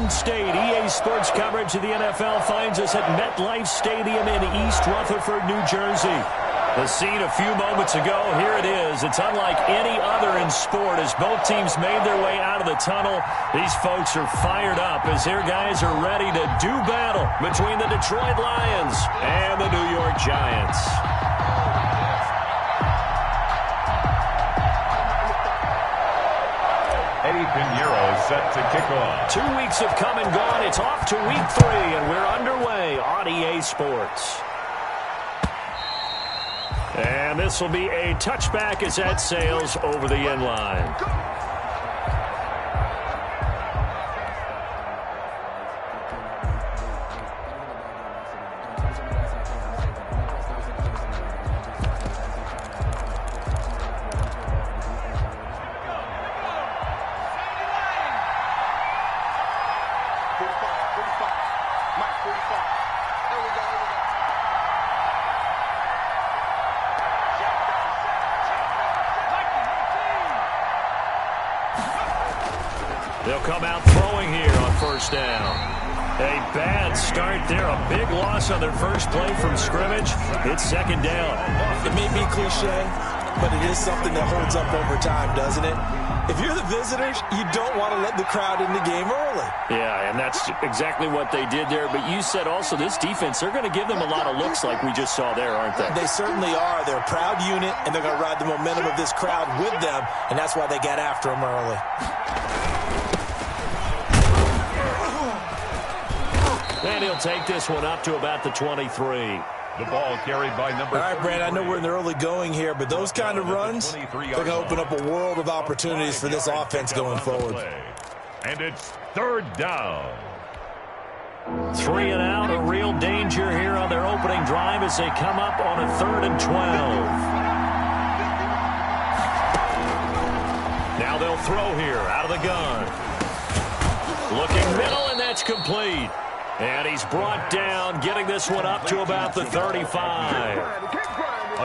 Garden State. EA Sports coverage of the NFL finds us at MetLife Stadium in East Rutherford, New Jersey. The scene a few moments ago, here it is. It's unlike any other in sport as both teams made their way out of the tunnel. These folks are fired up as their guys are ready to do battle between the Detroit Lions and the New York Giants. Eddie Pinheiro set to kick off. 2 weeks have come and gone. It's off to week 3, and we're underway on EA Sports. And this will be a touchback as that sails over the end line. They'll come out throwing here on first down. A bad start there. A big loss on their first play from scrimmage. It's second down. It may be cliche, but it is something that holds up over time, doesn't it? If you're the visitors, you don't want to let the crowd in the game early. Yeah, and that's exactly what they did there. But you said also this defense, they're going to give them a lot of looks like we just saw there, aren't they? They certainly are. They're a proud unit, and they're going to ride the momentum of this crowd with them, and that's why they got after them early. And he'll take this one up to about the 23. The ball carried by number 33. All right, Brad, I know we're in the early going here, but those kind of runs, they're going to open up a world of opportunities for this offense going forward. And it's third down. 3 and out, a real danger here on their opening drive as they come up on a 3rd and 12. Now they'll throw here out of the gun. Looking middle, and that's complete. And he's brought down, getting this one up to about the 35.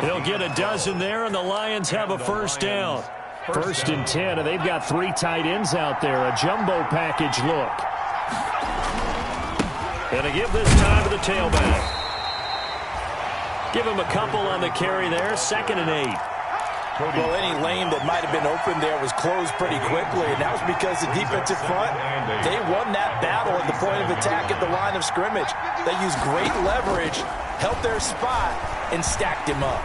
He'll get a dozen there, and the Lions have a first down. 1st and 10, and they've got 3 tight ends out there. A jumbo package look. And to give this time to the tailback. Give him a couple on the carry there. 2nd and 8. Well, any lane that might have been open there was closed pretty quickly, and that was because the defensive front, they won that battle at the point of attack at the line of scrimmage. They used great leverage, held their spot, and stacked him up.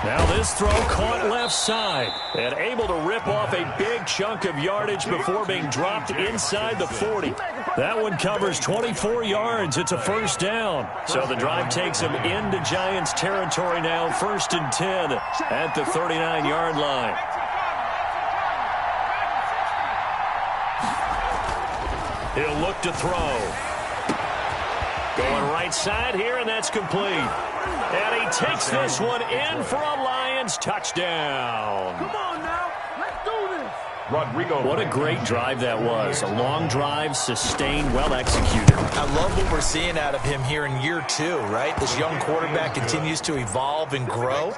Now this throw caught left side and able to rip off a big chunk of yardage before being dropped inside the 40. That one covers 24 yards. It's a first down. So the drive takes them into Giants territory now. 1st and 10 at the 39-yard line. He'll look to throw. Going right side here, and that's complete. And he takes this one in for a Lions touchdown. Come on now, let's do this. Rodrigo. What a great drive that was. A long drive, sustained, well executed. I love what we're seeing out of him here in year 2, right? This young quarterback continues to evolve and grow.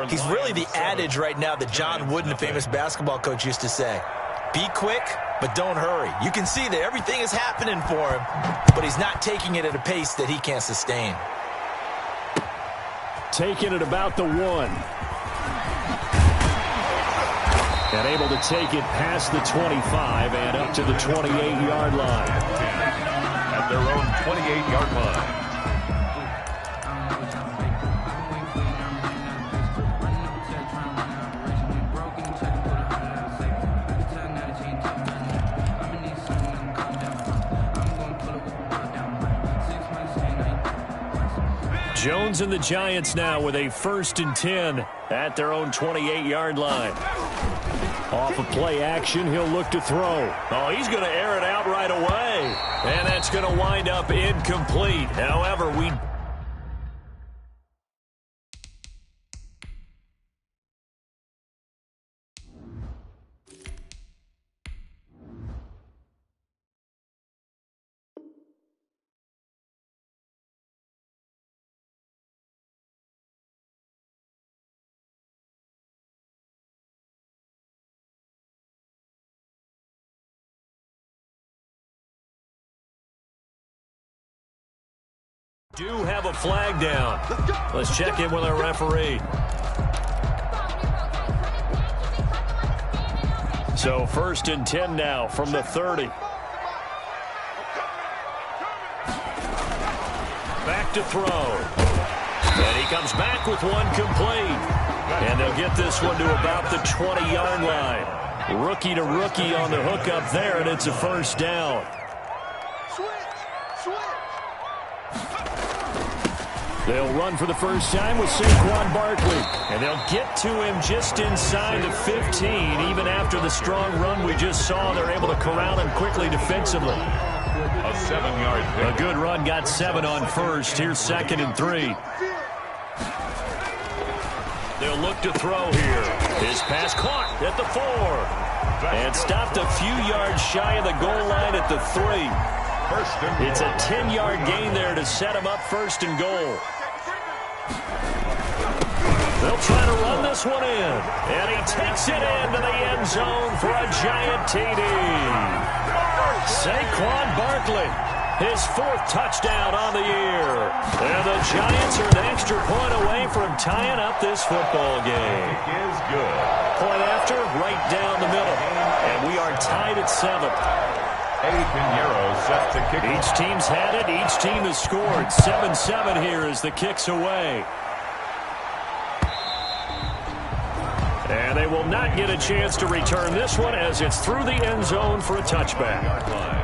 He's really the adage right now that John Wooden, the famous basketball coach, used to say. Be quick, but don't hurry. You can see that everything is happening for him, but he's not taking it at a pace that he can't sustain. Taking it about the 1. And able to take it past the 25 and up to the 28-yard line. At their own 28-yard line. Jones and the Giants now with a 1st and 10 at their own 28-yard line. Off of play action, he'll look to throw. Oh, he's going to air it out right away. And that's going to wind up incomplete. However, we do have a flag down. Let's check in with our referee. So 1st and 10 now from the 30. Back to throw. And he comes back with one complete. And they'll get this one to about the 20-yard line. Rookie to rookie on the hookup there, and it's a first down. They'll run for the first time with Saquon Barkley. And they'll get to him just inside the 15. Even after the strong run we just saw, they're able to corral him quickly defensively. A 7-yard pick. A good run, got 7 on first. Here's 2nd and 3. They'll look to throw here. His pass caught at the 4. And stopped a few yards shy of the goal line at the 3. It's a 10-yard gain there to set him up 1st and goal. They'll try to run this one in. And he takes it into the end zone for a giant TD. Saquon Barkley, his 4th touchdown on the year. And the Giants are an extra point away from tying up this football game. Is good. Point after, right down the middle. And we are tied at 7. Pinheiro set to kick. Each team's had it. Each team has scored. 7-7 here as the kick's away. And they will not get a chance to return this one as it's through the end zone for a touchback.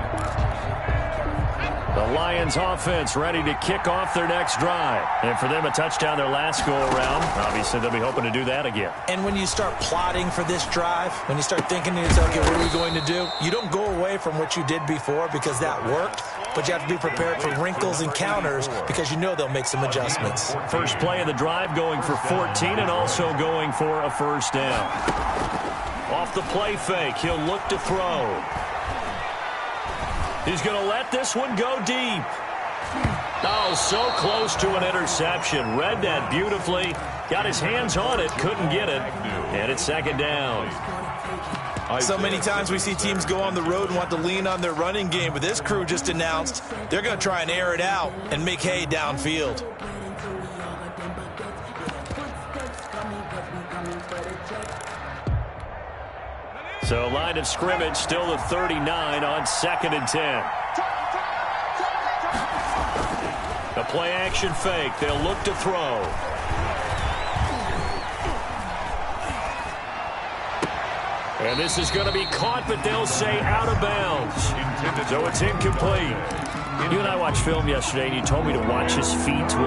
The Lions offense ready to kick off their next drive. And for them, a touchdown their last go-around. Obviously, they'll be hoping to do that again. And when you start plotting for this drive, when you start thinking to yourself, okay, what are we going to do? You don't go away from what you did before because that worked. But you have to be prepared for wrinkles and counters because you know they'll make some adjustments. First play of the drive going for 14 and also going for a first down. Off the play fake, he'll look to throw. He's going to let this one go deep. Oh, so close to an interception. Read that beautifully. Got his hands on it, couldn't get it. And it's 2nd down. So many times we see teams go on the road and want to lean on their running game, but this crew just announced they're going to try and air it out and make hay downfield. So line of scrimmage still the 39 on 2nd and 10. The play action fake. They'll look to throw. And this is going to be caught, but they'll say out of bounds. So it's incomplete. You and I watched film yesterday, and you told me to watch his feet. For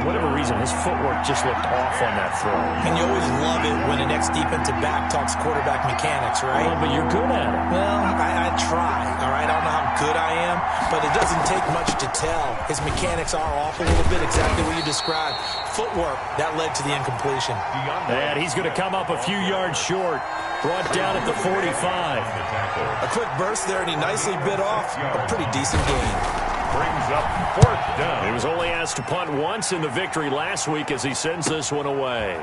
whatever reason, his footwork just looked off on that throw. And you always love it when an ex-defensive back talks quarterback mechanics, right? Well, but you're good at it. Well, I try, all right? I don't know how good I am, but it doesn't take much to tell. His mechanics are off a little bit, exactly what you described. Footwork, that led to the incompletion. And he's going to come up a few yards short. Brought down at the 45. A quick burst there, and he nicely bit off a pretty decent gain. Brings up 4th down. He was only asked to punt once in the victory last week as he sends this one away.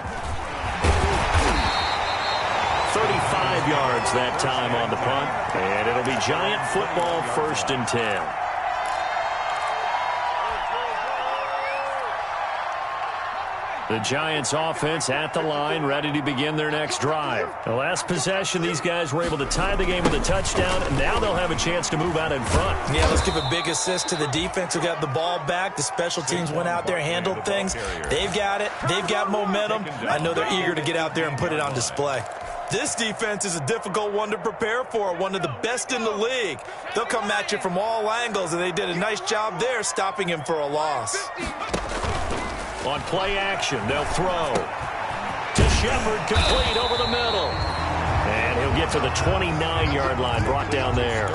35 yards that time on the punt. And it'll be Giant football 1st and 10. The Giants offense at the line, ready to begin their next drive. The last possession, these guys were able to tie the game with a touchdown, and now they'll have a chance to move out in front. Yeah, let's give a big assist to the defense who got the ball back. The special teams went out there, handled things. They've got it. They've got momentum. I know they're eager to get out there and put it on display. This defense is a difficult one to prepare for, one of the best in the league. They'll come at you from all angles, and they did a nice job there stopping him for a loss. On play action, they'll throw. To Shepard, complete over the middle. And he'll get to the 29-yard line, brought down there.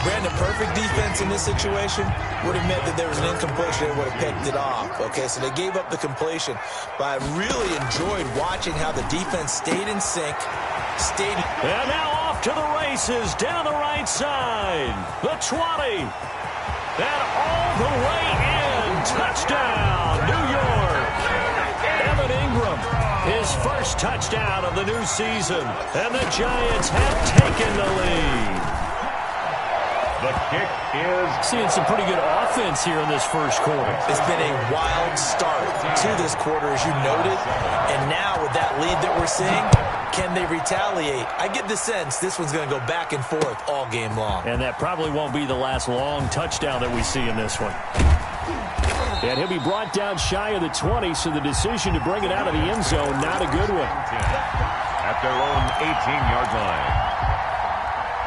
Brandon, perfect defense in this situation would have meant that there was an incompletion and would have picked it off. Okay, so they gave up the completion. But I really enjoyed watching how the defense stayed in sync. And now off to the races, down the right side. The 20. And all the way in. Touchdown, New York. Evan Ingram, his first touchdown of the new season. And the Giants have taken the lead. The kick is... Seeing some pretty good offense here in this first quarter. It's been a wild start to this quarter, as you noted. And now with that lead that we're seeing, can they retaliate? I get the sense this one's going to go back and forth all game long. And that probably won't be the last long touchdown that we see in this one. And he'll be brought down shy of the 20, so the decision to bring it out of the end zone, not a good one. At their own 18-yard line.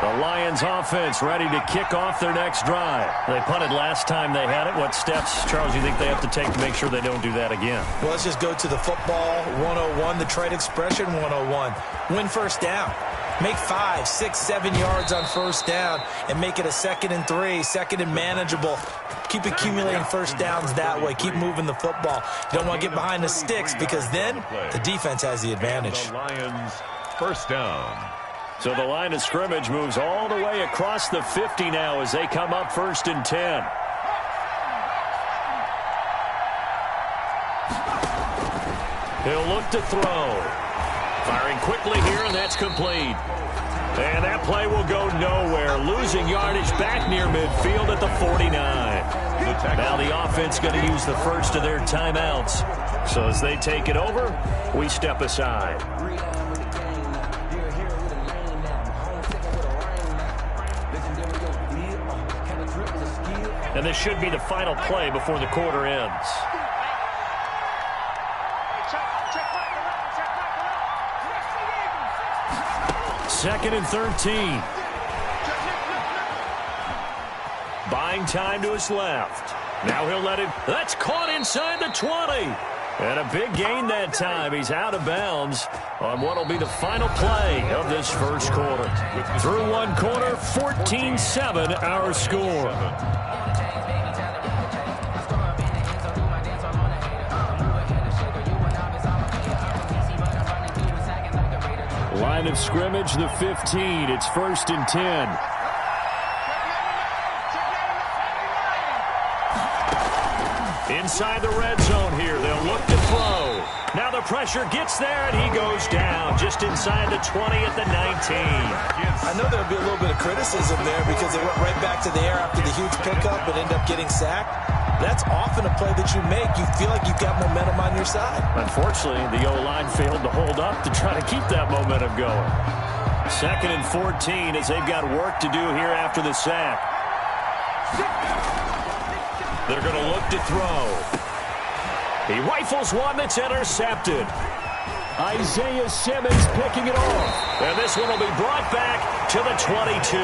The Lions offense ready to kick off their next drive. They punted last time they had it. What steps, Charles, do you think they have to take to make sure they don't do that again? Well, let's just go to the football 101, the trade expression 101. Win first down. Make 5, 6, 7 yards on first down and make it a 2nd and 3, 2nd and manageable. Keep accumulating first downs that way. Keep moving the football. You don't want to get behind the sticks because then the defense has the advantage. The Lions first down. So the line of scrimmage moves all the way across the 50 now as they come up 1st and 10. He'll look to throw. Firing quickly here, and that's complete. And that play will go nowhere. Losing yardage back near midfield at the 49. Now the offense going to use the first of their timeouts. So as they take it over, we step aside. And this should be the final play before the quarter ends. Second and 13. Buying time to his left. Now he'll let it. That's caught inside the 20. And a big gain that time. He's out of bounds on what will be the final play of this first quarter. Through one quarter, 14-7 our score. Line of scrimmage, the 15. It's 1st and 10. Inside the red zone here. They'll look to throw. Now the pressure gets there, and he goes down just inside the 20 at the 19. I know there'll be a little bit of criticism there because they went right back to the air after the huge pickup and end up getting sacked. That's often a play that you make. You feel like you've got momentum on your side. Unfortunately, the O-line failed to hold up to try to keep that momentum going. 2nd and 14 as they've got work to do here after the sack. They're going to look to throw. He rifles one that's intercepted. Isaiah Simmons picking it off. And this one will be brought back to the 22.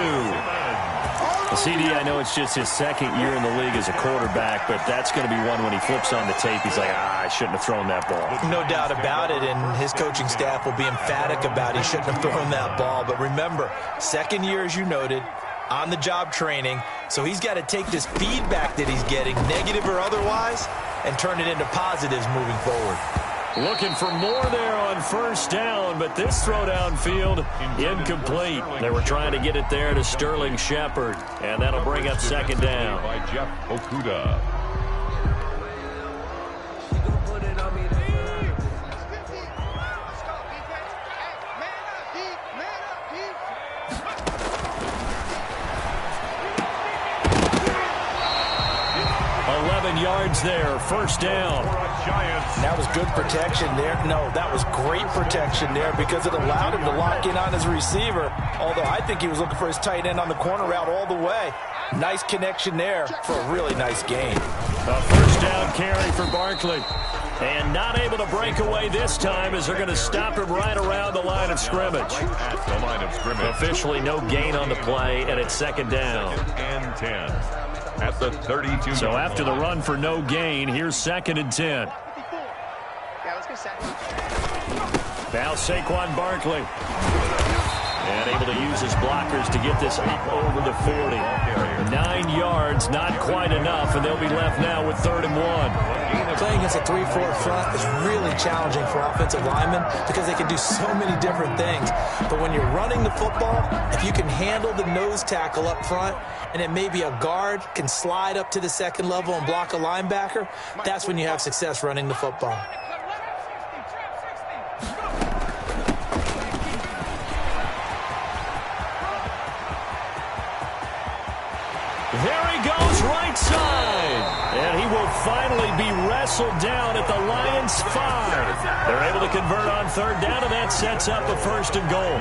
CD, I know it's just his 2nd year in the league as a quarterback, but that's going to be one when he flips on the tape. He's like, I shouldn't have thrown that ball. No doubt about it, and his coaching staff will be emphatic about he shouldn't have thrown that ball. But remember, 2nd year, as you noted, on-the-job training, so he's got to take this feedback that he's getting, negative or otherwise, and turn it into positives moving forward. Looking for more there on first down, but this throw downfield incomplete. They were trying to get it there to Sterling Shepard, and that'll bring up 2nd down. By Jeff Okuda. Yards there, 1st down. That was good protection there. No, that was great protection there because it allowed him to lock in on his receiver. Although I think he was looking for his tight end on the corner route all the way. Nice connection there for a really nice gain. A 1st down carry for Barkley. And not able to break away this time as they're going to stop him right around the line of scrimmage. At the line of scrimmage. Officially no gain on the play, and it's 2nd down. And 10. At the 32. So after the run for no gain, here's 2nd and 10. Now Saquon Barkley. And able to use his blockers to get this up over the 40. 9 yards, not quite enough, and they'll be left now with 3rd and 1. Playing against a 3-4 front is really challenging for offensive linemen because they can do so many different things. But when you're running the football, if you can handle the nose tackle up front, and then maybe a guard can slide up to the 2nd level and block a linebacker, that's when you have success running the football. There he goes, right side. And he will finally be wrestled down at the Lions' 5. They're able to convert on third down, and that sets up a 1st and goal.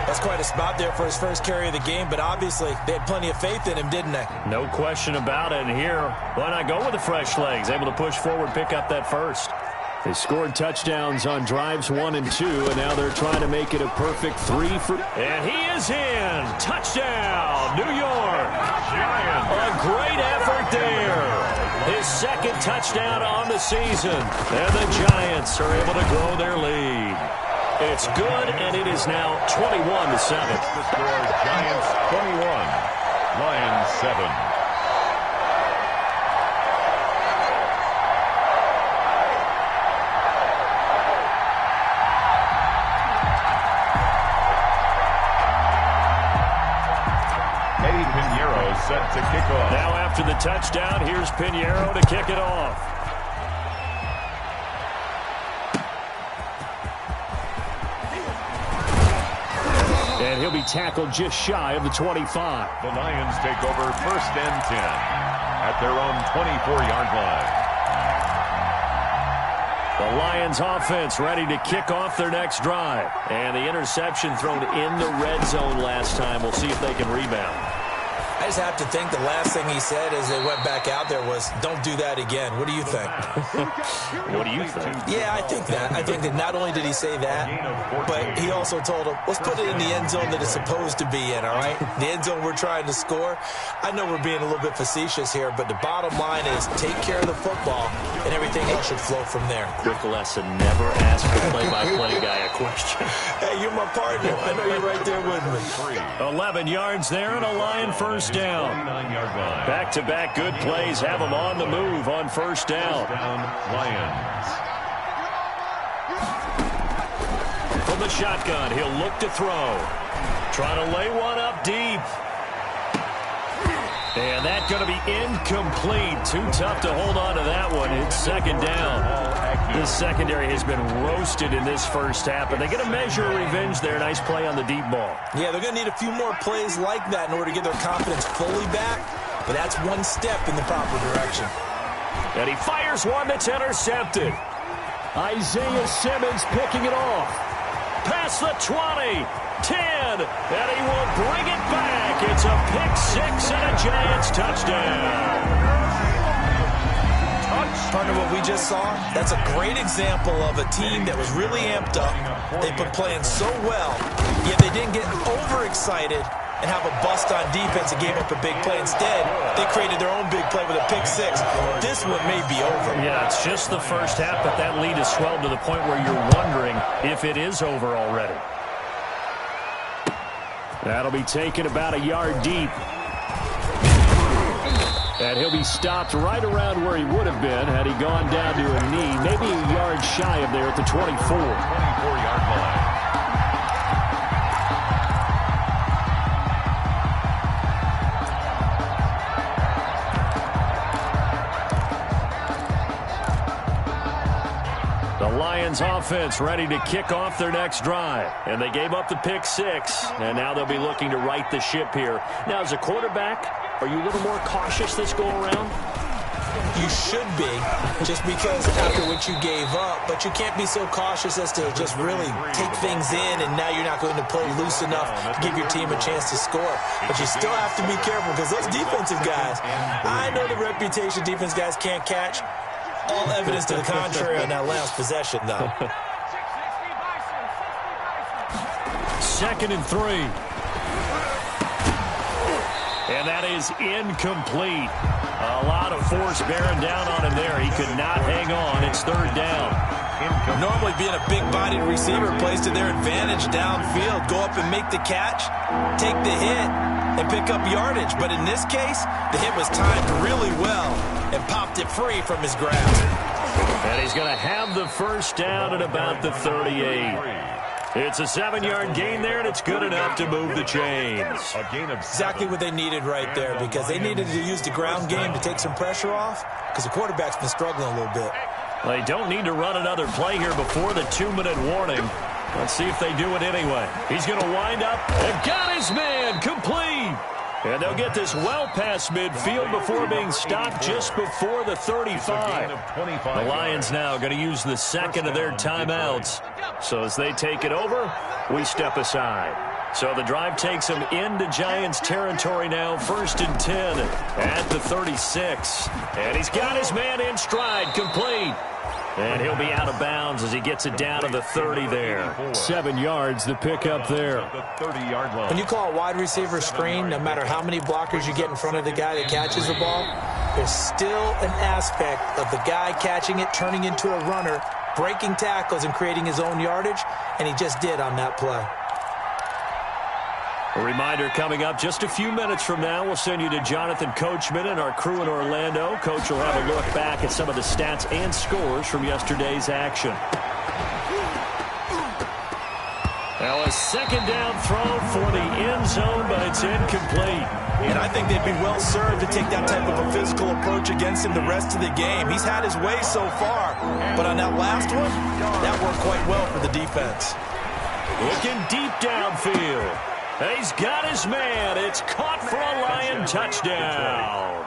That's quite a spot there for his first carry of the game, but obviously they had plenty of faith in him, didn't they? No question about it. And here, why not go with the fresh legs? Able to push forward, pick up that first. They scored touchdowns on drives 1 and 2, and now they're trying to make it a perfect 3 for... And he is in! Touchdown, New York! Giants. A great effort there. His 2nd touchdown on the season. And the Giants are able to grow their lead. It's good, and it is now 21-7. The score, Giants 21, Lions 7. Set to kick off. Now after the touchdown, here's Pinheiro to kick it off. And he'll be tackled just shy of the 25. The Lions take over 1st and 10 at their own 24-yard line. The Lions offense ready to kick off their next drive. And the interception thrown in the red zone last time. We'll see if they can rebound. I just have to think the last thing he said as they went back out there was, don't do that again. What do you think? What do you think? Yeah, I think that. I think that not only did he say that, but he also told him, let's put it in the end zone that it's supposed to be in, all right? The end zone we're trying to score. I know we're being a little bit facetious here, but the bottom line is take care of the football, and everything else should flow from there. Quick lesson, never ask the play-by-play guy a question. Hey, you're my partner. I know you're right there with me. 11 yards there and a Lion first down. Back-to-back good plays have them on the move on first down. Lions. From the shotgun, he'll look to throw. Trying to lay one up deep. And that's going to be incomplete. Too tough to hold on to that one. It's 2nd down. This secondary has been roasted in this first half, but they get a measure of revenge there. Nice play on the deep ball. Yeah, they're going to need a few more plays like that in order to get their confidence fully back, but that's one step in the proper direction. And he fires one that's intercepted. Isaiah Simmons picking it off. Past the 20, 10, and he will bring it back. It's a pick-6 and a Giants touchdown. Partner, what we just saw, that's a great example of a team that was really amped up. They've been playing so well, yet they didn't get overexcited and have a bust on defense and gave up a big play. Instead, they created their own big play with a pick-6. This one may be over. Yeah, it's just the first half, but that lead has swelled to the point where you're wondering if it is over already. That'll be taken about a yard deep. And he'll be stopped right around where he would have been had he gone down to a knee, maybe a yard shy of there at the 24. 24-yard line. The Lions offense ready to kick off their next drive. And they gave up the pick-6, and now they'll be looking to right the ship here. Now, as a quarterback, are you a little more cautious this go-around? You should be, just because after what you gave up, but you can't be so cautious as to just really take things in, and now you're not going to play loose enough to give your team a chance to score. But you still have to be careful, because those defensive guys, I know the reputation defense guys can't catch. All evidence to the contrary on that last possession, though. 2nd and 3. And that is incomplete. A lot of force bearing down on him there. He could not hang on. It's 3rd down. Normally being a big-bodied receiver plays to their advantage downfield. Go up and make the catch, take the hit, and pick up yardage. But in this case, the hit was timed really well and popped it free from his grasp. And he's going to have the first down at about the 38. It's a 7-yard gain there, and it's good enough to move the chains. Exactly what they needed right there, because they needed to use the ground game to take some pressure off, because the quarterback's been struggling a little bit. Well, they don't need to run another play here before the 2-minute warning. Let's see if they do it anyway. He's going to wind up and got his man complete. And they'll get this well past midfield before being stopped just before the 35. The Lions now going to use the second of their timeouts. So as they take it over, we step aside. So the drive takes them into Giants territory now, 1st and 10 at the 36. And he's got his man in stride, complete. And he'll be out of bounds as he gets it down to the 30 there. 7 yards, the pickup there. When you call a wide receiver screen, no matter how many blockers you get in front of the guy that catches the ball, there's still an aspect of the guy catching it, turning into a runner, breaking tackles and creating his own yardage, and he just did on that play. A reminder coming up just a few minutes from now, we'll send you to Jonathan Coachman and our crew in Orlando. Coach will have a look back at some of the stats and scores from yesterday's action. Now a second down throw for the end zone, but it's incomplete. And I think they'd be well served to take that type of a physical approach against him the rest of the game. He's had his way so far, but on that last one, that worked quite well for the defense. Looking deep downfield. He's got his man. It's caught for a Lion touchdown.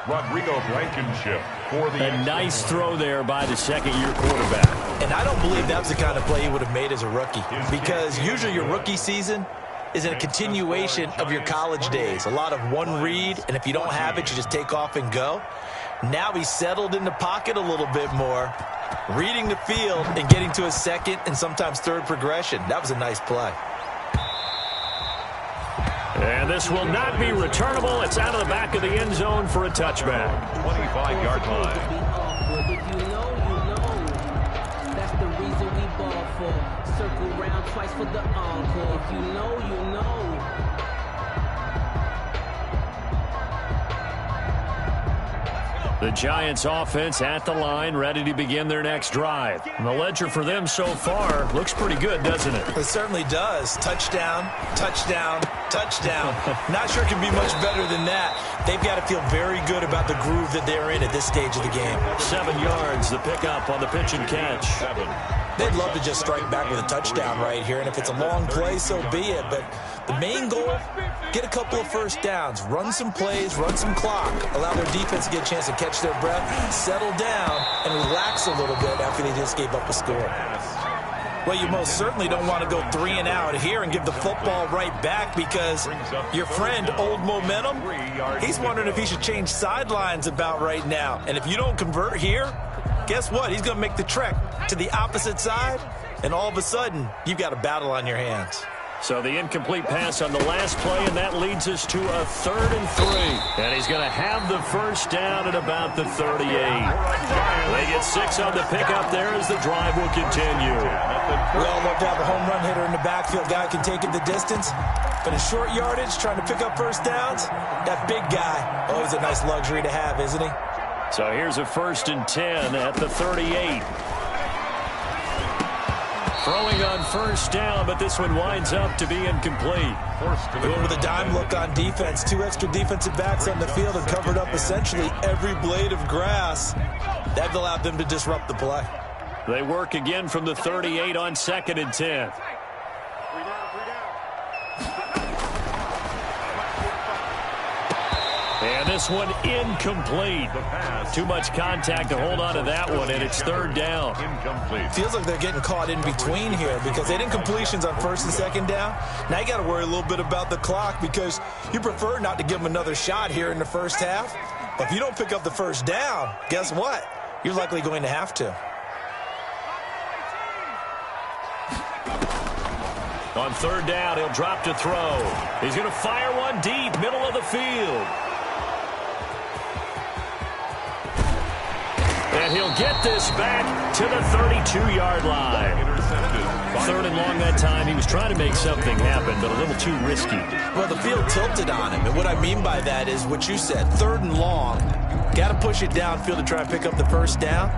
Rodrigo Blankenship for the A nice throw there by the second-year quarterback. And I don't believe that was the kind of play he would have made as a rookie, because usually your rookie season is a continuation of your college days. A lot of one read, and if you don't have it, you just take off and go. Now he's settled in the pocket a little bit more, reading the field and getting to his second and sometimes third progression. That was a nice play. And this will not be returnable. It's out of the back of the end zone for a touchback. 25-yard line. If you know, that's the reason we ball for. Circle round twice for the encore. If you know, you know. The Giants offense at the line, ready to begin their next drive. And the ledger for them so far looks pretty good, doesn't it? It certainly does. Touchdown, touchdown, touchdown. Not sure it can be much better than that. They've got to feel very good about the groove that they're in at this stage of the game. 7 yards, the pickup on the pitch and catch. They'd love to just strike back with a touchdown right here, and if it's a long play, so be it. But the main goal, get a couple of first downs, run some plays, run some clock, allow their defense to get a chance to catch their breath, settle down, and relax a little bit after they just gave up a score. Well, you most certainly don't want to go 3 and out here and give the football right back, because your friend, Old Momentum, he's wondering if he should change sidelines about right now. And if you don't convert here, guess what? He's going to make the trek to the opposite side, and all of a sudden, you've got a battle on your hands. So the incomplete pass on the last play, and that leads us to a 3rd and 3. And he's going to have the first down at about the 38. They get 6 on the pickup there as the drive will continue. We all love to have a home run hitter in the backfield. Guy can take it the distance. But in short yardage, trying to pick up first downs, that big guy, always a nice luxury to have, isn't he? So here's a 1st and 10 at the 38. Throwing on first down, but this one winds up to be incomplete. Going with a dime look on defense. 2 extra defensive backs on the field and covered up essentially every blade of grass. That allowed them to disrupt the play. They work again from the 38 on 2nd and 10. And this one incomplete. Too much contact to hold on to that one, and it's 3rd down. Incomplete. Feels like they're getting caught in between here, because they did incompletions on 1st and 2nd down. Now you got to worry a little bit about the clock, because you prefer not to give them another shot here in the first half. But if you don't pick up the first down, guess what? You're likely going to have to. On 3rd down, he'll drop to throw. He's going to fire one deep, middle of the field. And he'll get this back to the 32-yard line. Intercepted. 3rd and long that time. He was trying to make something happen, but a little too risky. Well, the field tilted on him, and what I mean by that is what you said, 3rd and long. Got to push it downfield to try and pick up the first down.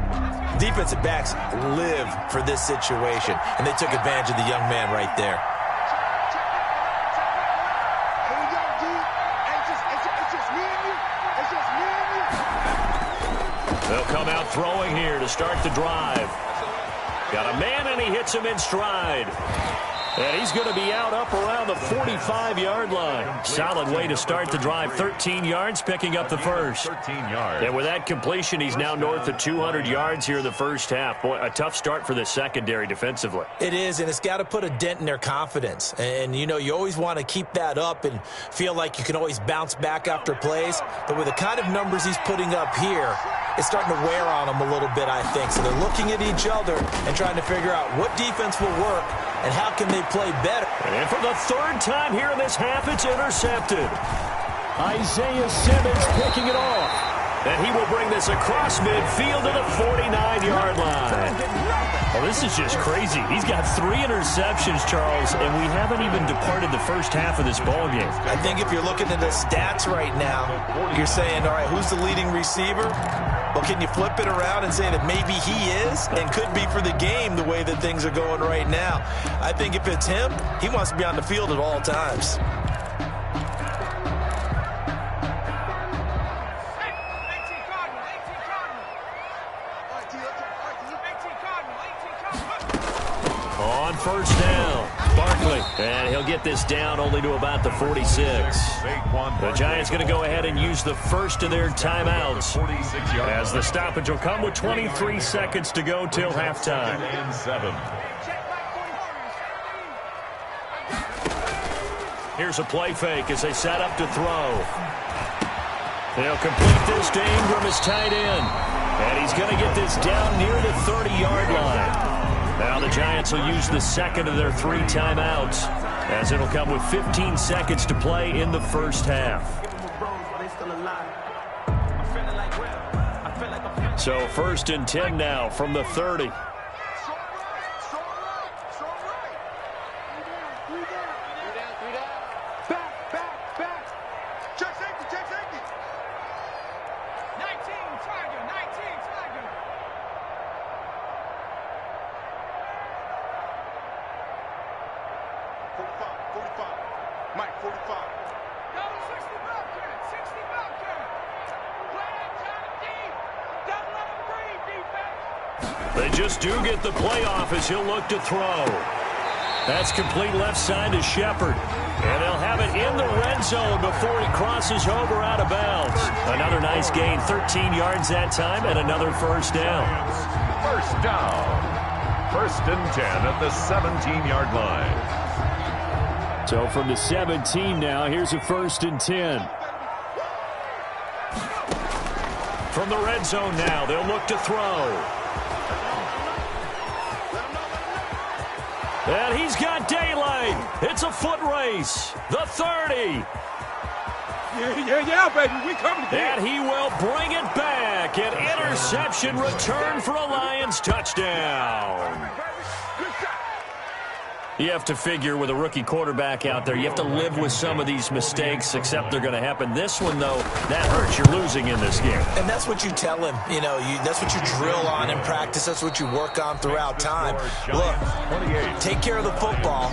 Defensive backs live for this situation, and they took advantage of the young man right there. They'll come out throwing here to start the drive. Got a man, and he hits him in stride. And he's going to be out up around the 45-yard line. Solid way to start the drive. 13 yards, picking up the first. 13 yards. And with that completion, he's now north of 200 yards here in the first half. Boy, a tough start for the secondary defensively. It is, and it's got to put a dent in their confidence. And, you know, you always want to keep that up and feel like you can always bounce back after plays. But with the kind of numbers he's putting up here, it's starting to wear on them a little bit, I think. So they're looking at each other and trying to figure out what defense will work and how can they play better. And for the third time here in this half, it's intercepted. Isaiah Simmons picking it off. And he will bring this across midfield to the 49-yard line. Well, this is just crazy. He's got 3 interceptions, Charles, and we haven't even departed the first half of this ballgame. I think if you're looking at the stats right now, you're saying, all right, who's the leading receiver? Well, can you flip it around and say that maybe he is and could be for the game the way that things are going right now? I think if it's him, he wants to be on the field at all times. On first down, Barkley. And he'll get this down only to about the 46. The Giants going to go ahead and use the first of their timeouts, as the stoppage will come with 23 seconds to go till halftime. Here's a play fake as they set up to throw. They'll complete this to Ingram as tight end. And he's going to get this down near the 30-yard line. Now the Giants will use the second of their 3 timeouts, as it'll come with 15 seconds to play in the first half. So 1st and 10 now from the 30. They just do get the playoff as he'll look to throw. That's complete left side to Shepard. And they'll have it in the red zone before he crosses over out of bounds. Another nice gain, 13 yards that time, and another first down. First down. 1st and 10 at the 17-yard line. So from the 17 now, here's a 1st and 10. From the red zone now, they'll look to throw. And he's got daylight. It's a foot race. The 30. Yeah, baby. We coming again. And he will bring it back. An interception return for a Lions touchdown. You have to figure with a rookie quarterback out there, you have to live with some of these mistakes, except they're going to happen. This one, though, that hurts. You're losing in this game. And that's what you tell him. You know, that's what you drill on in practice. That's what you work on throughout time. Look, take care of the football,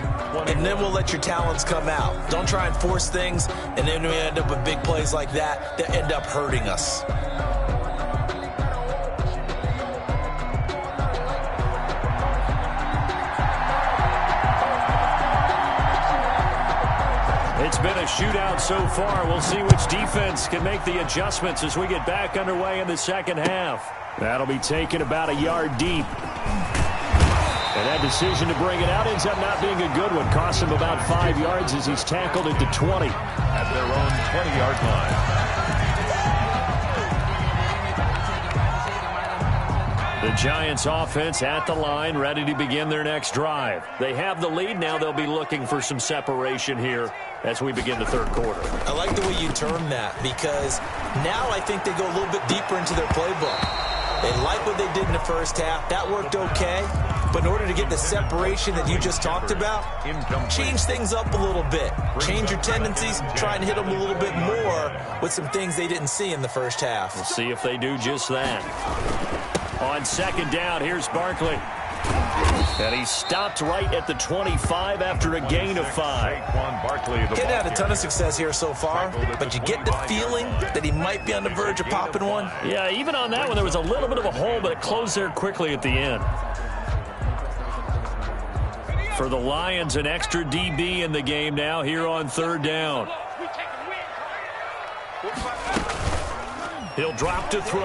and then we'll let your talents come out. Don't try and force things, and then we end up with big plays like that end up hurting us. It's been a shootout so far. We'll see which defense can make the adjustments as we get back underway in the second half. That'll be taken about a yard deep. And that decision to bring it out ends up not being a good one. Cost him about 5 yards as he's tackled at the 20. At their own 20-yard line. The Giants offense at the line, ready to begin their next drive. They have the lead. Now they'll be looking for some separation here as we begin the third quarter. I like the way you term that, because now I think they go a little bit deeper into their playbook. They like what they did in the first half. That worked okay. But in order to get the separation that you just talked about, change things up a little bit. Change your tendencies, try and hit them a little bit more with some things they didn't see in the first half. We'll see if they do just that. On second down, here's Barkley. And he stopped right at the 25 after a gain of 5. He's had a ton of success here so far, but you get the feeling that he might be on the verge of popping one. Yeah, even on that one, there was a little bit of a hole, but it closed there quickly at the end. For the Lions, an extra DB in the game now here on third down. He'll drop to throw.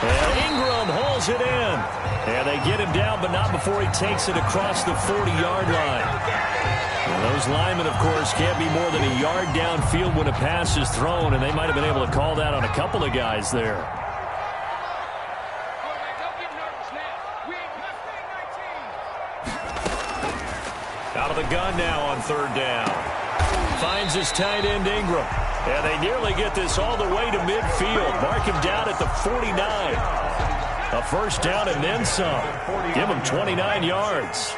And Ingram holds it in. And they get him down, but not before he takes it across the 40-yard line. And those linemen, of course, can't be more than a yard downfield when a pass is thrown, and they might have been able to call that on a couple of guys there. Out of the gun now on third down. Finds his tight end Ingram. And they nearly get this all the way to midfield. Mark him down at the 49. A first down and then some. Give him 29 yards.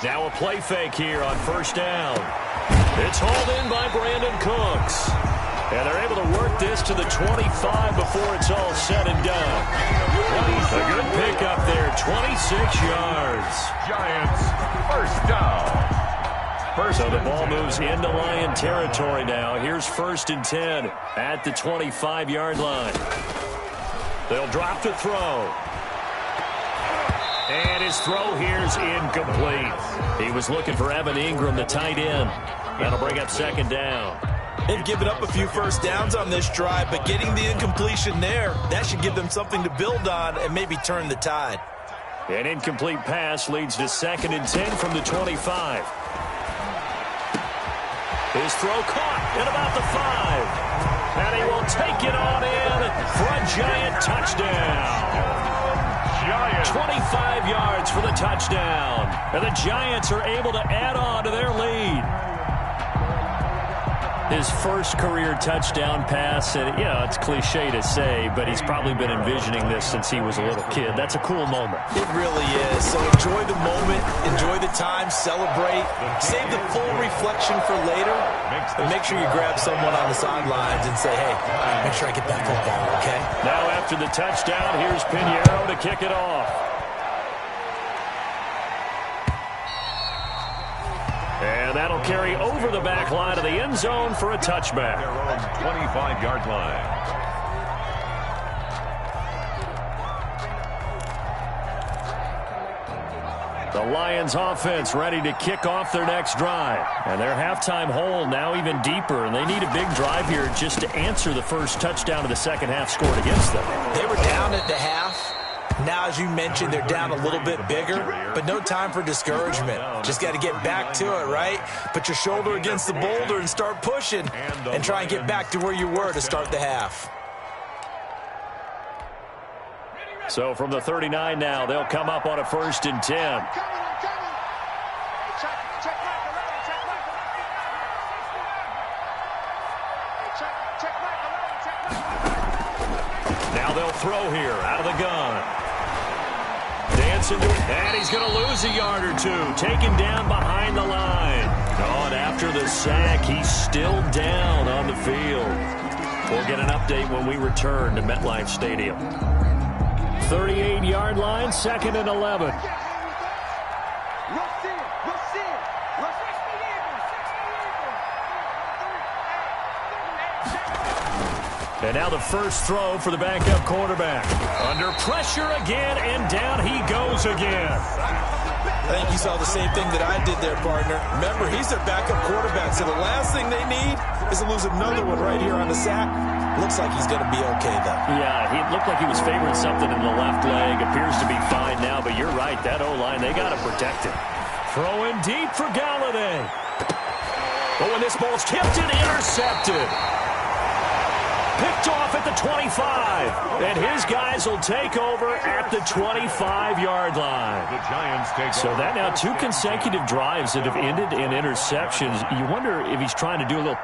Now a play fake here on first down. It's hauled in by Brandon Cooks. And they're able to work this to the 25 before it's all said and done. A good pickup there, 26 yards. Giants, first down. So the ball moves into Lion territory now. Here's 1st and 10 at the 25-yard line. They'll drop to throw. And his throw here's incomplete. He was looking for Evan Ingram, the tight end. That'll bring up 2nd down. They've given up a few first downs on this drive, but getting the incompletion there, that should give them something to build on and maybe turn the tide. An incomplete pass leads to 2nd and 10 from the 25. His throw caught at about the 5. And he will take it on in for a Giant touchdown. 25 yards for the touchdown. And the Giants are able to add on to their lead. His first career touchdown pass, and it's cliche to say, but he's probably been envisioning this since he was a little kid. That's a cool moment. It really is. So enjoy the moment, enjoy the time, celebrate, save the full reflection for later, and make sure you grab someone on the sidelines and say, hey, make sure I get that football, okay? Now after the touchdown, here's Pinheiro to kick it off. And that'll carry over the back line of the end zone for a touchback. Their own 25-yard line. The Lions offense ready to kick off their next drive. And their halftime hole now even deeper. And they need a big drive here just to answer the first touchdown of the second half scored against them. They were down at the half. Now, as you mentioned, they're down a little bit bigger, but no time for discouragement. Just got to get back to it, right? Put your shoulder against the boulder and start pushing and try and get back to where you were to start the half. So from the 39 now, they'll come up on a 1st and 10. Now they'll throw here out of the gun. And he's going to lose a yard or two. Taken down behind the line. Oh, and after the sack, he's still down on the field. We'll get an update when we return to MetLife Stadium. 38-yard line, 2nd and 11. And now the first throw for the backup quarterback. Under pressure again, and down he goes again. I think you saw the same thing that I did there, partner. Remember, he's their backup quarterback, so the last thing they need is to lose another one right here on the sack. Looks like he's going to be okay, though. Yeah, he looked like he was favoring something in the left leg. Appears to be fine now, but you're right. That O-line, they got to protect him. Throwing deep for Galladay. But when this ball's tipped and intercepted. Picked off at the 25. And his guys will take over at the 25-yard line. The Giants take So over. that now 2 consecutive drives that have ended in interceptions. You wonder if he's trying to do a little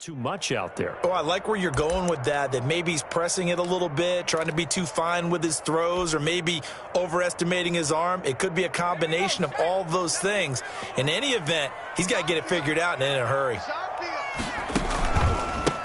too much out there. Oh, I like where you're going with that maybe he's pressing it a little bit, trying to be too fine with his throws, or maybe overestimating his arm. It could be a combination of all of those things. In any event, he's got to get it figured out and in a hurry.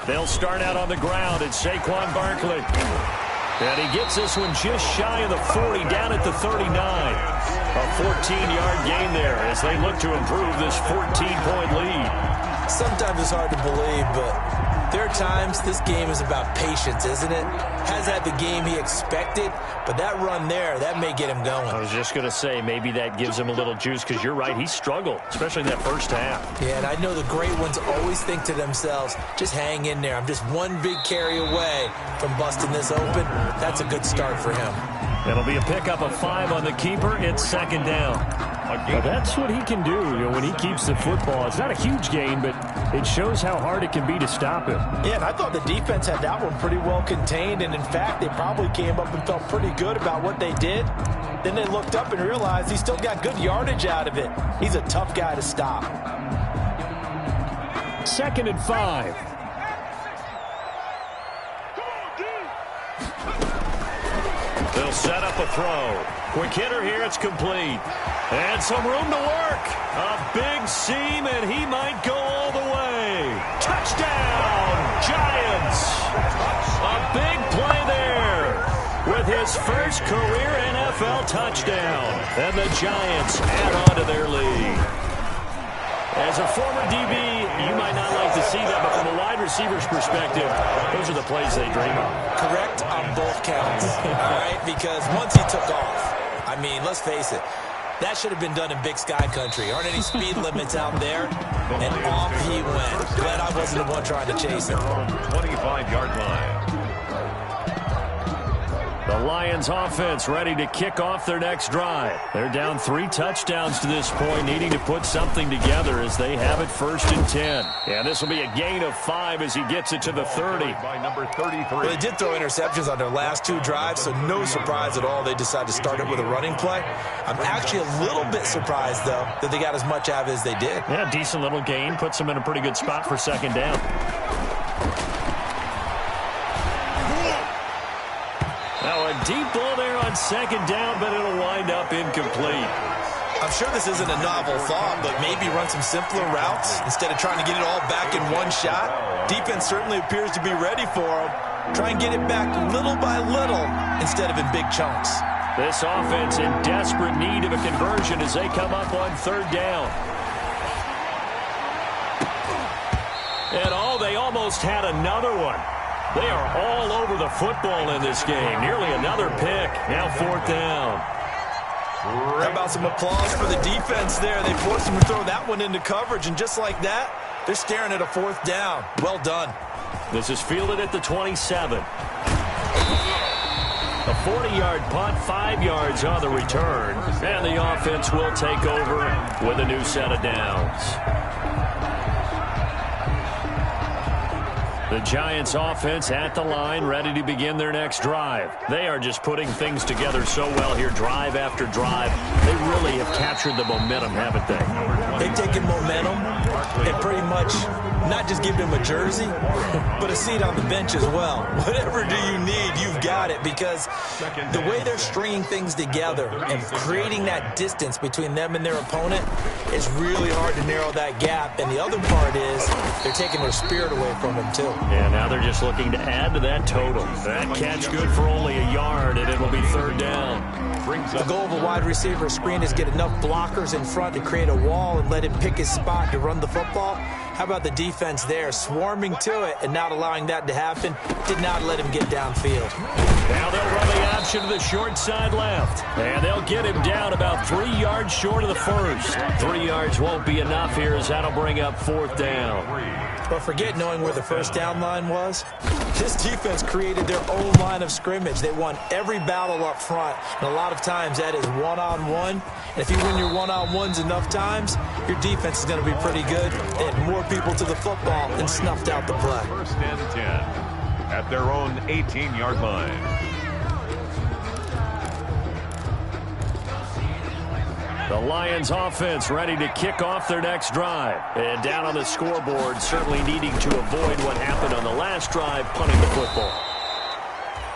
They'll start out on the ground. It's Saquon Barkley. And he gets this one just shy of the 40, down at the 39. A 14-yard gain there as they look to improve this 14-point lead. Sometimes it's hard to believe, but there are times this game is about patience, isn't it? Has had the game he expected, but that run there, that may get him going. I was just going to say, maybe that gives him a little juice, because you're right, he struggled, especially in that first half. Yeah, and I know the great ones always think to themselves, just hang in there. I'm just one big carry away from busting this open. That's a good start for him. It'll be a pickup of 5 on the keeper. It's second down. Well, that's what he can do, when he keeps the football. It's not a huge gain, but it shows how hard it can be to stop him. Yeah, and I thought the defense had that one pretty well contained, and in fact, they probably came up and felt pretty good about what they did. Then they looked up and realized he still got good yardage out of it. He's a tough guy to stop. 2nd and 5. They'll set up a throw. Quick hitter here, it's complete. And some room to work. A big seam, and he might go all the way. Touchdown, Giants. A big play there with his first career NFL touchdown. And the Giants add on to their lead. As a former DB, you might not like to see that, but from a wide receiver's perspective, those are the plays they dream of. Correct on both counts, all right? Because once he took off, I mean, let's face it, that should have been done in Big Sky Country. Aren't any speed limits out there? And off he went. Glad I wasn't the one trying to chase him. 25-yard line. The Lions offense ready to kick off their next drive. They're down 3 touchdowns to this point, needing to put something together as they have it 1st and 10. And this will be a gain of 5 as he gets it to the 30. By number 33. Well, they did throw interceptions on their last 2 drives, so no surprise at all they decided to start it with a running play. I'm actually a little bit surprised, though, that they got as much out of it as they did. Yeah, decent little gain. Puts them in a pretty good spot for 2nd down. Now a deep ball there on 2nd down, but it'll wind up incomplete. I'm sure this isn't a novel thought, but maybe run some simpler routes instead of trying to get it all back in one shot. Defense certainly appears to be ready for him. Try and get it back little by little instead of in big chunks. This offense in desperate need of a conversion as they come up on 3rd down. And they almost had another one. They are all over the football in this game. Nearly another pick. Now 4th down. How about some applause for the defense there? They forced him to throw that one into coverage, and just like that, they're staring at a 4th down. Well done. This is fielded at the 27. A 40-yard punt, 5 yards on the return. And the offense will take over with a new set of downs. The Giants offense at the line, ready to begin their next drive. They are just putting things together so well here, drive after drive. They really have captured the momentum, haven't they? They've taken momentum and pretty much not just given him a jersey, but a seat on the bench as well. Whatever do you need, you've got it, because the way they're stringing things together and creating that distance between them and their opponent is really hard to narrow that gap. And the other part is they're taking their spirit away from him, too. Yeah, now they're just looking to add to that total. That catch good for only a yard, and it'll be 3rd down. The goal of a wide receiver screen is get enough blockers in front to create a wall and let him pick his spot to run the football. How about the defense there, swarming to it and not allowing that to happen? Did not let him get downfield. Now they'll run the option to the short side left. And they'll get him down about 3 yards short of the first. 3 yards won't be enough here as that'll bring up 4th down. But forget knowing where the first down line was. This defense created their own line of scrimmage. They won every battle up front. And a lot of times that is one-on-one. And if you win your one-on-ones enough times, your defense is going to be pretty good. They had more people to the football and snuffed out the play. 1st and 10 at their own 18-yard line. The Lions offense ready to kick off their next drive. And down on the scoreboard, certainly needing to avoid what happened on the last drive, punting the football.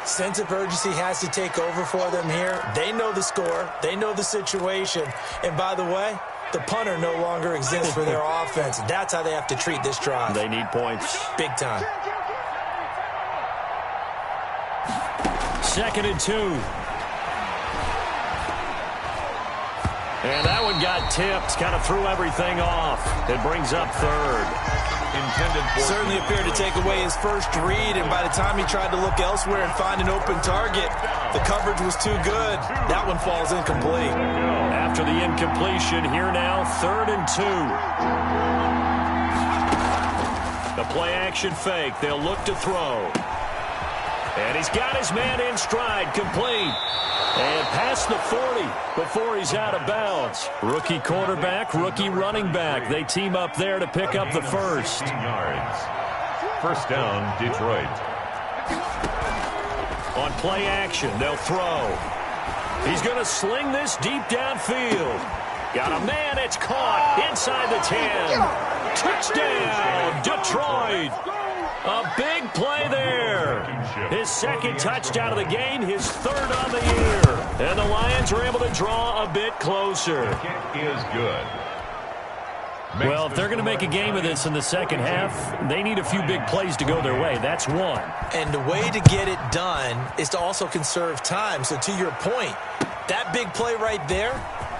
Sense of urgency has to take over for them here. They know the score. They know the situation. And by the way, the punter no longer exists for their offense. That's how they have to treat this drive. They need points. Big time. 2nd and 2. And that one got tipped, kind of threw everything off. It brings up 3rd. Certainly appeared to take away his first read, and by the time he tried to look elsewhere and find an open target, the coverage was too good. That one falls incomplete. After the incompletion, here now, 3rd and 2. The play-action fake. They'll look to throw. And he's got his man in stride, complete. And past the 40 before he's out of bounds. Rookie quarterback, rookie running back. They team up there to pick up the first. Yards. First down, Detroit. On play action, they'll throw. He's going to sling this deep downfield. Got a man, it's caught inside the 10. Touchdown, Detroit. A big play there. His 2nd touchdown of the game, his 3rd on the year. And the Lions are able to draw a bit closer. Kick is good. Well, if they're going to make a game of this in the second half, they need a few big plays to go their way. That's one. And the way to get it done is to also conserve time. So to your point, that big play right there,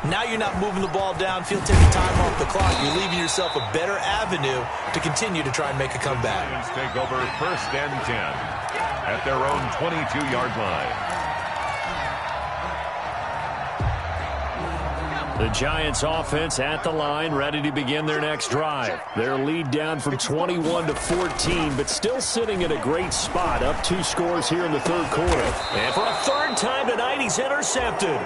now you're not moving the ball downfield, taking time off the clock. You're leaving yourself a better avenue to continue to try and make a comeback. Lions take over 1st and 10 at their own 22-yard line. The Giants offense at the line, ready to begin their next drive. Their lead down from 21 to 14, but still sitting at a great spot, up 2 scores here in the 3rd quarter. And for a 3rd time tonight, he's intercepted.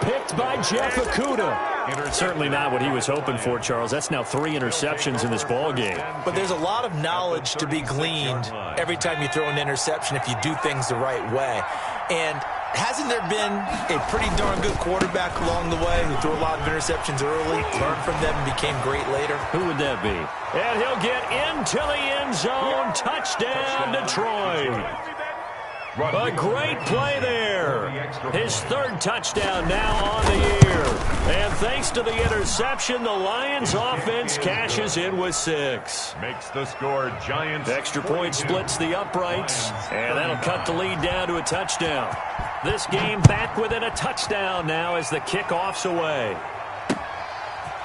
Picked by Jeff Okudah. Certainly not what he was hoping for, Charles. That's now 3 interceptions in this ball game. But there's a lot of knowledge to be gleaned every time you throw an interception if you do things the right way. And hasn't there been a pretty darn good quarterback along the way who threw a lot of interceptions early, learned from them, and became great later? Who would that be? And he'll get into the end zone. Touchdown, Detroit. A great play there. His 3rd touchdown now on the year. And thanks to the interception, the Lions offense cashes in with 6. Makes the score Giants. Extra point splits the uprights, and that'll cut the lead down to a touchdown. This game back within a touchdown now as the kickoff's away.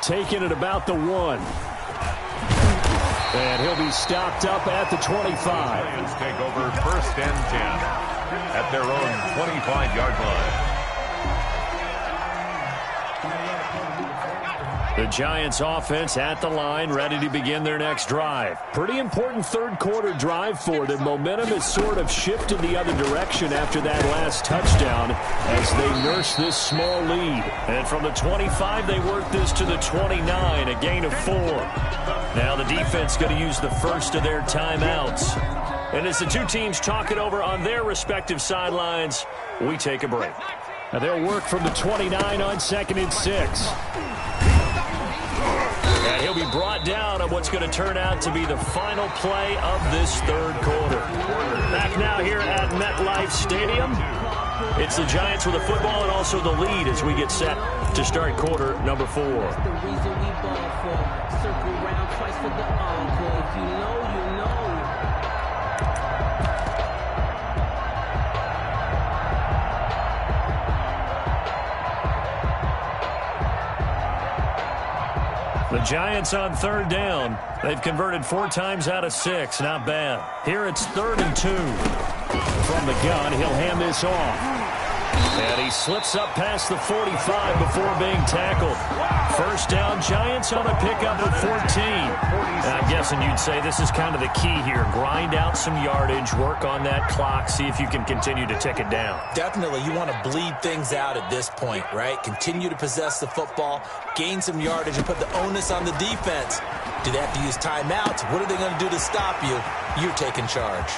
Taking it about the 1. And he'll be stopped up at the 25. Lions take over 1st and 10 at their own 25-yard line. The Giants offense at the line, ready to begin their next drive. Pretty important 3rd quarter drive for them. Momentum has sort of shifted the other direction after that last touchdown as they nurse this small lead. And from the 25, they work this to the 29, a gain of 4. Now the defense going to use the first of their timeouts. And as the 2 teams talk it over on their respective sidelines, we take a break. Now they'll work from the 29 on 2nd and 6. And he'll be brought down on what's going to turn out to be the final play of this 3rd quarter. Back now here at MetLife Stadium. It's the Giants with the football and also the lead as we get set to start quarter number 4. The reason we ball for. Circle round twice for the encore. If you know, you know. The Giants on 3rd down. They've converted 4 times out of 6. Not bad. Here it's 3rd and 2. From the gun, he'll hand this off. And he slips up past the 45 before being tackled. First down, Giants on a pickup of 14. And I'm guessing you'd say this is kind of the key here. Grind out some yardage, work on that clock, see if you can continue to tick it down. Definitely. You want to bleed things out at this point, right? Continue to possess the football, gain some yardage, and put the onus on the defense. Do they have to use timeouts? What are they going to do to stop you? You're taking charge.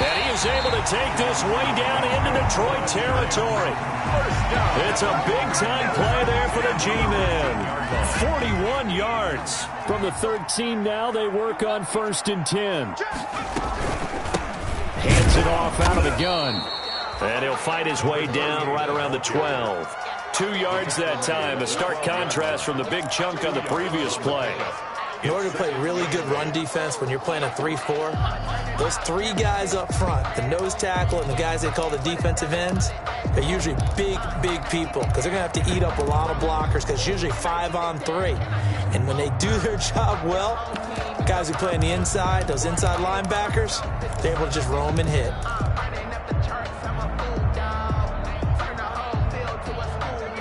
And he is able to take this way down into Detroit territory. It's a big-time play there for the G-Men. 41 yards. From the 13 now, they work on 1st and 10. Hands it off out of the gun. And he'll fight his way down right around the 12. 2 yards that time. A stark contrast from the big chunk on the previous play. In order to play really good run defense when you're playing a 3-4, those 3 guys up front, the nose tackle and the guys they call the defensive ends, they're usually big, big people because they're going to have to eat up a lot of blockers because it's usually 5-on-3. And when they do their job well, guys who play on the inside, those inside linebackers, they're able to just roam and hit.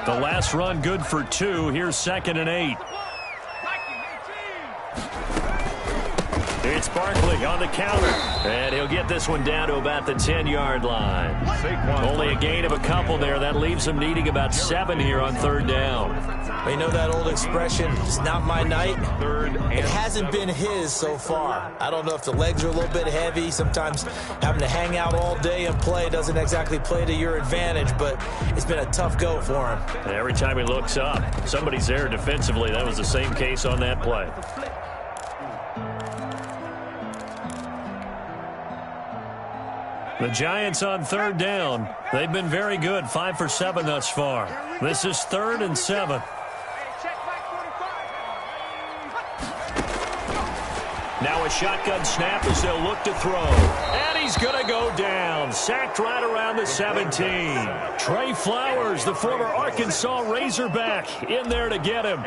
The last run good for 2. Here's 2nd and 8. It's Barkley on the counter. And he'll get this one down to about the 10-yard line. Only a gain of a couple there. That leaves him needing about 7 here on 3rd down. Well, you know that old expression, it's not my night? It hasn't been his so far. I don't know if the legs are a little bit heavy. Sometimes having to hang out all day and play doesn't exactly play to your advantage, but it's been a tough go for him. And every time he looks up, somebody's there defensively. That was the same case on that play. The Giants on 3rd down. They've been very good, 5 for 7 thus far. This is 3rd and 7. Now a shotgun snap as they'll look to throw. And he's going to go down. Sacked right around the 17. Trey Flowers, the former Arkansas Razorback, in there to get him.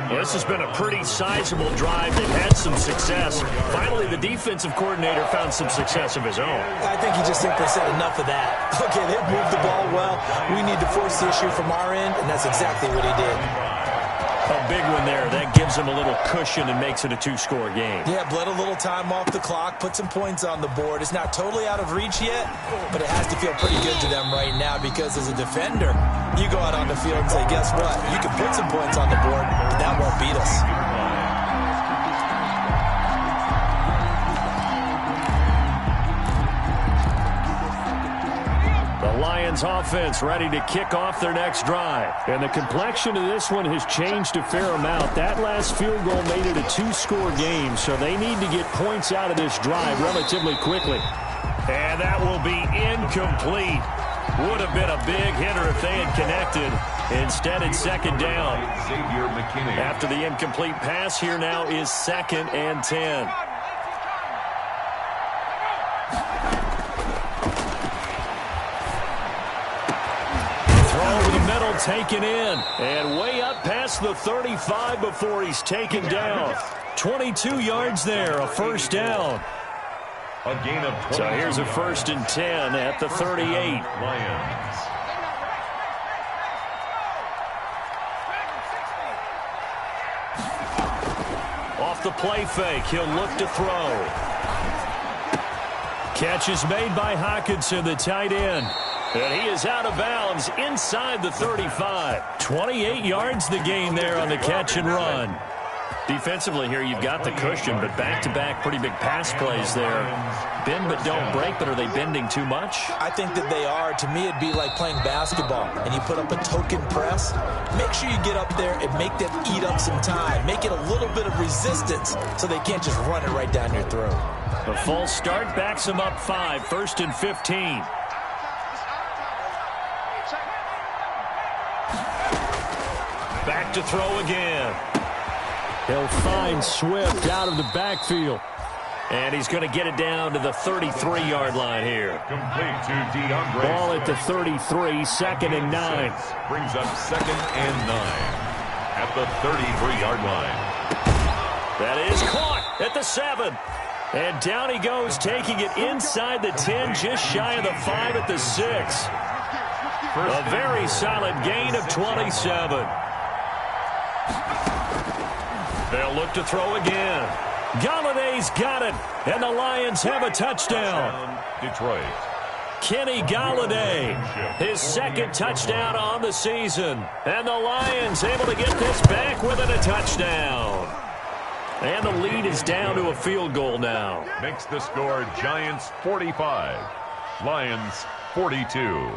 Well, this has been a pretty sizable drive. They've had some success. Finally, the defensive coordinator found some success of his own. I think he just simply said enough of that. Okay, they've moved the ball well. We need to force the issue from our end, and that's exactly what he did. A big one there. That gives him a little cushion and makes it a 2-score game. Yeah, bled a little time off the clock, put some points on the board. It's not totally out of reach yet, but it has to feel pretty good to them right now because as a defender, you go out on the field and say, guess what? You can put some points on the board, but that won't beat us. Lions offense ready to kick off their next drive. And the complexion of this one has changed a fair amount. That last field goal made it a 2-score game, so they need to get points out of this drive relatively quickly. And that will be incomplete. Would have been a big hitter if they had connected. Instead, it's 2nd down. After the incomplete pass, here now is 2nd and 10. Taken in and way up past the 35 before he's taken down. 22 yards there, a 1st down. A gain of 20. So here's a 1st and 10 at the 38. Lions. Off the play fake, he'll look to throw. Catch is made by Hockenson, the tight end. And he is out of bounds inside the 35. 28 yards the gain there on the catch and run. Defensively here, you've got the cushion, but back-to-back pretty big pass plays there. Bend but don't break, but are they bending too much? I think that they are. To me, it'd be like playing basketball, and you put up a token press. Make sure you get up there and make them eat up some time. Make it a little bit of resistance so they can't just run it right down your throat. The false start backs them up 5, 1st and 15. Back to throw again. He'll find Swift out of the backfield. And he's going to get it down to the 33-yard line here. Complete to DeAndre. Ball at the 33, 2nd and 9. Brings up 2nd and 9 at the 33-yard line. That is caught at the 7. And down he goes, taking it inside the 10, just shy of the 5 at the 6. A very solid gain of 27. They'll look to throw again. Galladay's got it, and the Lions have a touchdown. Detroit. Kenny Galladay, his 2nd touchdown on the season. And the Lions able to get this back within a touchdown. And the lead is down to a field goal now. Makes the score Giants 45, Lions 42.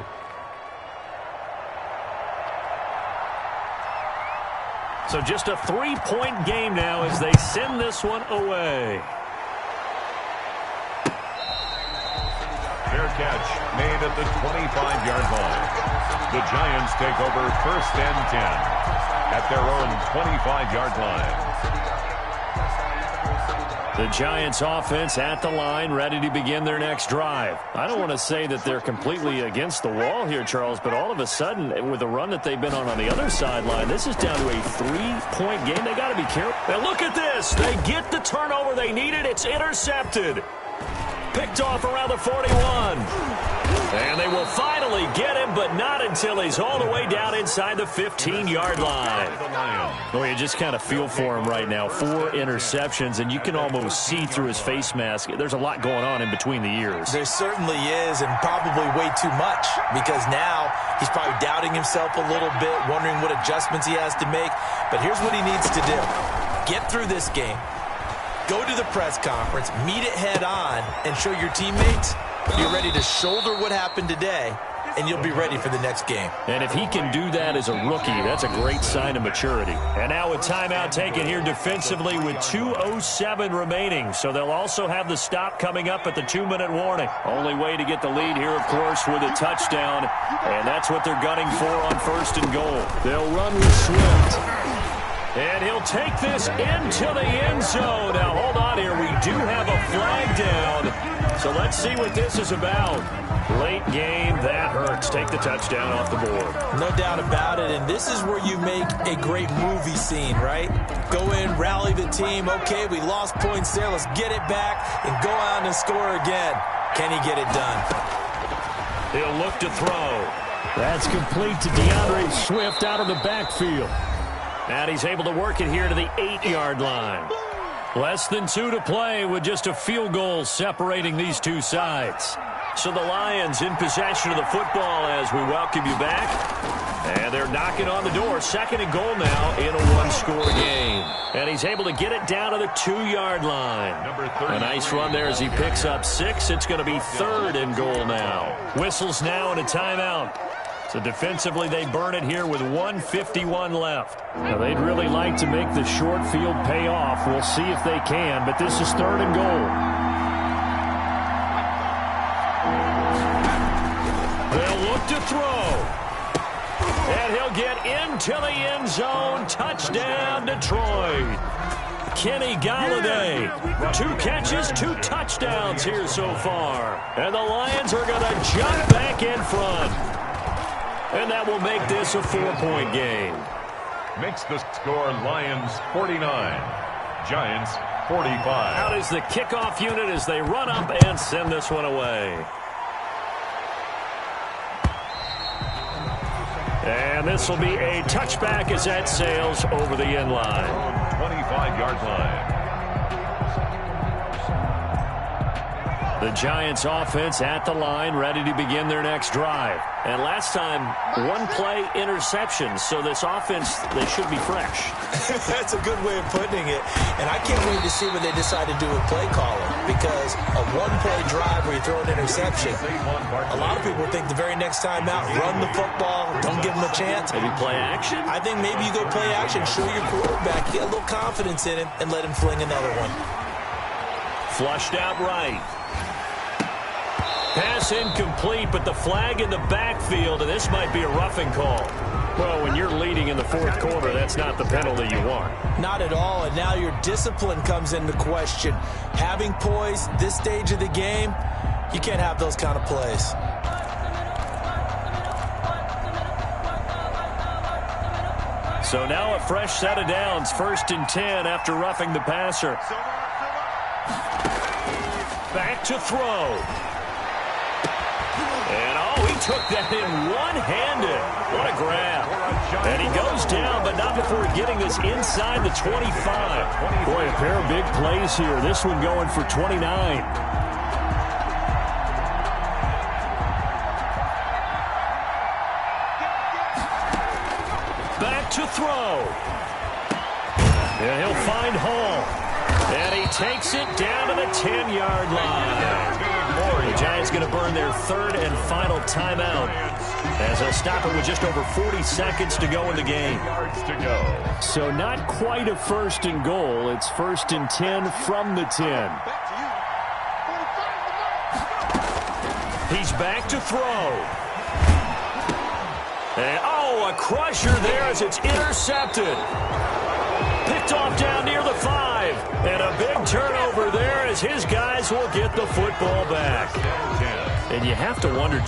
So just a 3-point game now as they send this one away. Fair catch made at the 25-yard line. The Giants take over 1st and 10 at their own 25-yard line. The Giants offense at the line, ready to begin their next drive. I don't want to say that they're completely against the wall here, Charles, but all of a sudden, with the run that they've been on the other sideline, this is down to a 3-point game. They got to be careful. And look at this. They get the turnover they needed. It's intercepted. Picked off around the 41. And they will finally get him, but not until he's all the way down inside the 15-yard line. Well, you just kind of feel for him right now. 4 interceptions, and you can almost see through his face mask. There's a lot going on in between the ears. There certainly is, and probably way too much, because now he's probably doubting himself a little bit, wondering what adjustments he has to make. But here's what he needs to do. Get through this game. Go to the press conference, meet it head on, and show your teammates you're ready to shoulder what happened today, and you'll be ready for the next game. And if he can do that as a rookie, that's a great sign of maturity. And now a timeout taken here defensively with 2:07 remaining. So they'll also have the stop coming up at the 2-minute warning. Only way to get the lead here, of course, with a touchdown. And that's what they're gunning for on 1st and goal. They'll run with Swift. And he'll take this into the end zone. Now, hold on here. We do have a flag down. So let's see what this is about. Late game, that hurts. Take the touchdown off the board. No doubt about it, and this is where you make a great movie scene, right? Go in, rally the team. Okay, we lost points there. Let's get it back and go out and score again. Can he get it done? He'll look to throw. That's complete to DeAndre Swift out of the backfield. And he's able to work it here to the 8-yard line. Less than 2 to play with just a field goal separating these two sides. So the Lions in possession of the football as we welcome you back. And they're knocking on the door. 2nd and goal now in a 1-score game. And he's able to get it down to the 2-yard line. A nice run there as he picks up 6. It's going to be 3rd and goal now. Whistles now and a timeout. So defensively, they burn it here with 1:51 left. Now, they'd really like to make the short field pay off. We'll see if they can, but this is 3rd and goal. They'll look to throw. And he'll get into the end zone. Touchdown, Detroit. Kenny Galladay. 2 catches, 2 touchdowns here so far. And the Lions are going to jump back in front. And that will make this a 4-point game. Makes the score Lions 49, Giants 45. Out is the kickoff unit as they run up and send this one away. And this will be a touchback as that sails over the end line. 25-yard line. The Giants offense at the line, ready to begin their next drive. And last time, 1-play interception. So this offense, they should be fresh. That's a good way of putting it. And I can't wait to see what they decide to do with play calling. Because a 1-play drive where you throw an interception, a lot of people think the very next time out, run the football, don't give them a chance. Maybe play action? I think maybe you go play action, show your quarterback, get a little confidence in him, and let him fling another one. Flushed out right. Pass incomplete, but the flag in the backfield, and this might be a roughing call. Well, when you're leading in the 4th quarter, that's not the penalty you want. Not at all, and now your discipline comes into question. Having poise this stage of the game, you can't have those kind of plays. So now a fresh set of downs, 1st and 10 after roughing the passer. Back to throw. And, he took that in one-handed. What a grab. And he goes down, but not before getting this inside the 25. Boy, a pair of big plays here. This one going for 29. Back to throw. And he'll find Hall. And he takes it down to the 10-yard line. The Giants going to burn their third and final timeout as they'll stop it with just over 40 seconds to go in the game. So not quite a first and goal. It's first and 10 from the 10. He's back to throw. And, a crusher there as it's intercepted. Picked off down near the 5. And a big turnover there as his guys will get the football back. And you have to wonder